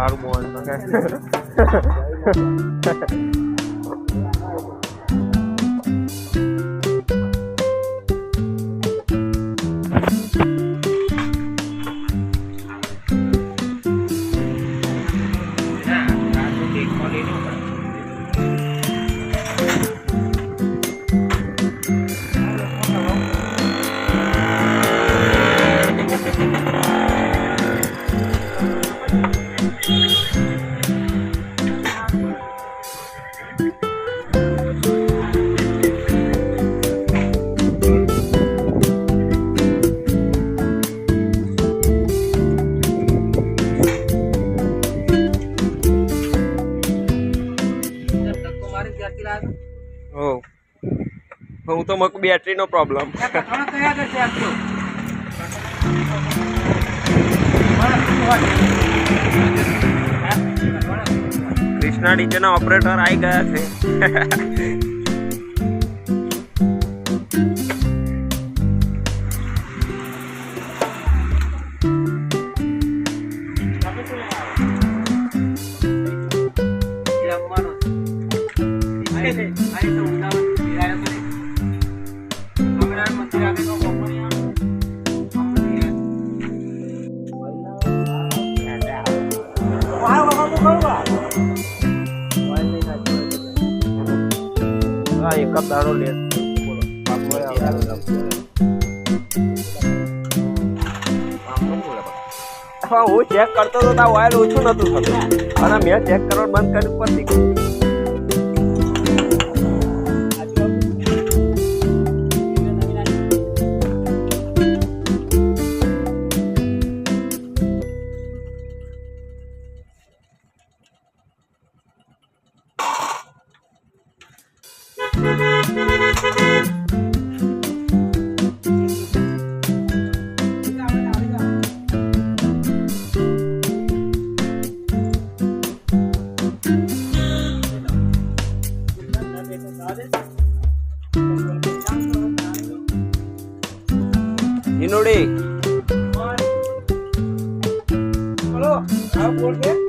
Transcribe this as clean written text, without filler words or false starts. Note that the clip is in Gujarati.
સારું બોલ હું તો મક બેટરી નો પ્રોબ્લેમ કૃષ્ણા ડીજે ના ઓપરેટર આવી ગયા છે એક જ દાડો લે હું ચેક કરતો તો તા ઓઇલ ઓછું નતું થતું અને મેં ચેક કરવાનું બંધ કર્યું પછી Inudi. Halo, board